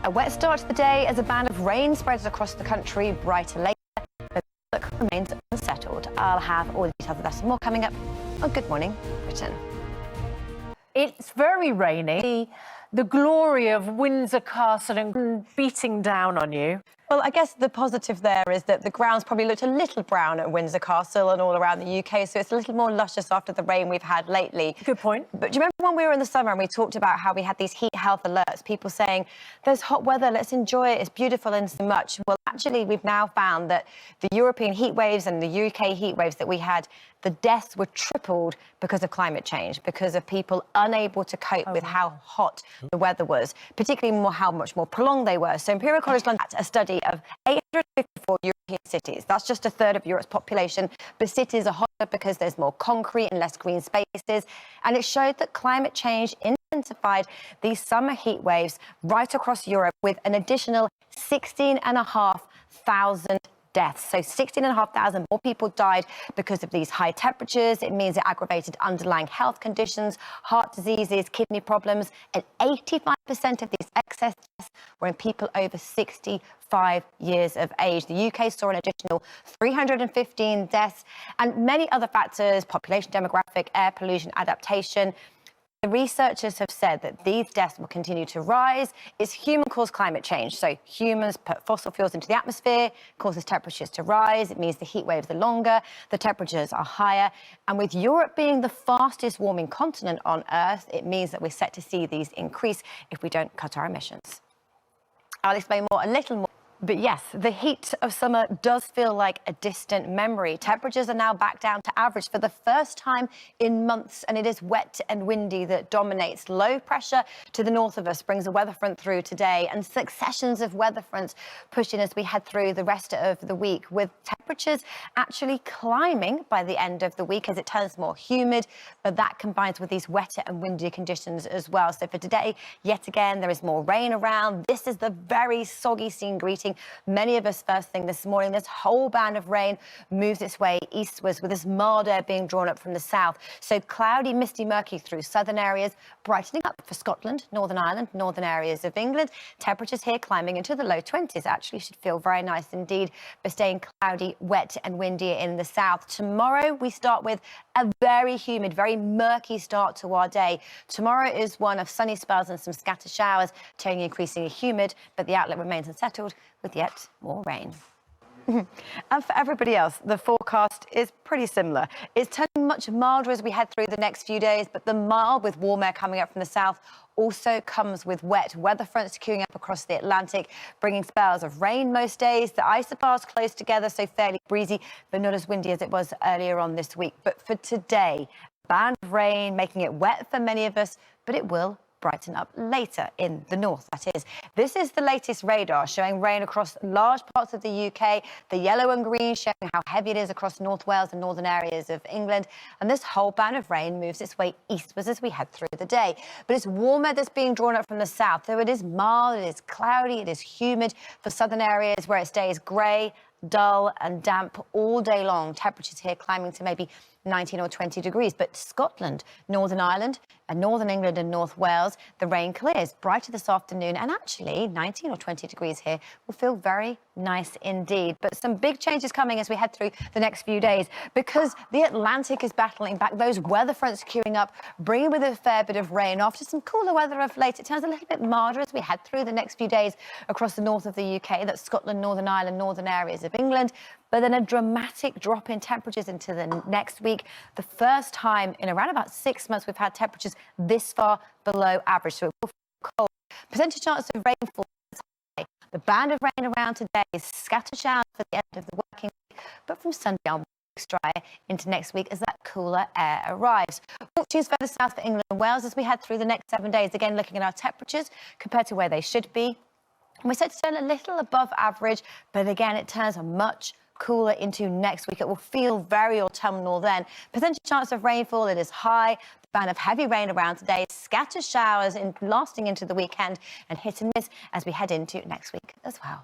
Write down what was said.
A wet start to the day as a band of rain spreads across the country, brighter later, but the outlook remains unsettled. I'll have all the details of that and more coming up on Good Morning Britain. It's very rainy. The glory of Windsor Castle and beating down on you. Well, I guess the positive there is that the grounds probably looked a little brown at Windsor Castle and all around the UK, so it's a little more luscious after the rain we've had lately. Good point. But do you remember when we were in the summer and we talked about how we had these heat health alerts, people saying, there's hot weather, let's enjoy it, it's beautiful and so much. Well, actually, we've now found that the European heat waves and the UK heat waves that we had, the deaths were tripled because of climate change, because of people unable to cope with how hot the weather was, particularly how much more prolonged they were. So Imperial College London had a study of 854 European cities. That's just a third of Europe's population. But cities are hotter because there's more concrete and less green spaces. And it showed that climate change intensified these summer heat waves right across Europe with an additional 16,500 deaths. So 16,500 more people died because of these high temperatures. It means it aggravated underlying health conditions, heart diseases, kidney problems, and 85% of these excess deaths were in people over 65 years of age. The UK saw an additional 315 deaths and many other factors, population demographic, air pollution, adaptation. The researchers have said that these deaths will continue to rise. It's human-caused climate change. So humans put fossil fuels into the atmosphere, causes temperatures to rise. It means the heat waves are longer, the temperatures are higher. And with Europe being the fastest warming continent on Earth, it means that we're set to see these increase if we don't cut our emissions. I'll explain more a little more. But yes, the heat of summer does feel like a distant memory. Temperatures are now back down to average for the first time in months, and it is wet and windy that dominates. Low pressure to the north of us brings a weather front through today, and successions of weather fronts push in as we head through the rest of the week, with temperatures actually climbing by the end of the week as it turns more humid, but that combines with these wetter and windier conditions as well. So for today, yet again, there is more rain around. This is the very soggy scene greeting many of us first thing this morning. This whole band of rain moves its way eastwards with this mild air being drawn up from the south. So cloudy, misty, murky through southern areas, brightening up for Scotland, Northern Ireland, northern areas of England. Temperatures here climbing into the low 20s. Actually should feel very nice indeed, but staying cloudy, wet and windy in the south. Tomorrow we start with a very humid, very murky start to our day. Tomorrow is one of sunny spells and some scattered showers, turning increasingly humid, but the outlook remains unsettled with yet more rain. And for everybody else, the forecast is pretty similar. It's turning much milder as we head through the next few days, but the mild with warm air coming up from the south also comes with wet weather fronts queuing up across the Atlantic, bringing spells of rain most days. The isobars close together, so fairly breezy, but not as windy as it was earlier on this week. But for today, band of rain, making it wet for many of us, but it will brighten up later in the north, that is. This is the latest radar showing rain across large parts of the UK, the yellow and green showing how heavy it is across North Wales and northern areas of England. And this whole band of rain moves its way eastwards as we head through the day. But it's warmer that's being drawn up from the south, though it is mild, it is cloudy, it is humid for southern areas where it stays grey, dull and damp all day long. Temperatures here climbing to maybe 19 or 20 degrees. But Scotland, Northern Ireland and Northern England and North Wales, the rain clears brighter this afternoon, and actually 19 or 20 degrees here will feel very nice indeed. But some big changes coming as we head through the next few days, because the Atlantic is battling back. Those weather fronts queuing up, bringing with it a fair bit of rain. After some cooler weather of late, it turns a little bit milder as we head through the next few days across the north of the UK. That's Scotland, Northern Ireland, northern areas of England. But then a dramatic drop in temperatures into the next week. The first time in around about 6 months we've had temperatures this far below average, so it will feel cold. Percentage chance of rainfall is high. The band of rain around today is scattered showers for the end of the working week, but from Sunday on, drier into next week as that cooler air arrives. Fortunes further south for England and Wales as we head through the next 7 days. Again, looking at our temperatures compared to where they should be. And we're set to turn a little above average, but again, it turns much cooler into next week. It will feel very autumnal then. Percentage chance of rainfall, it is high. The band of heavy rain around today, scattered showers lasting into the weekend and hit and miss as we head into next week as well.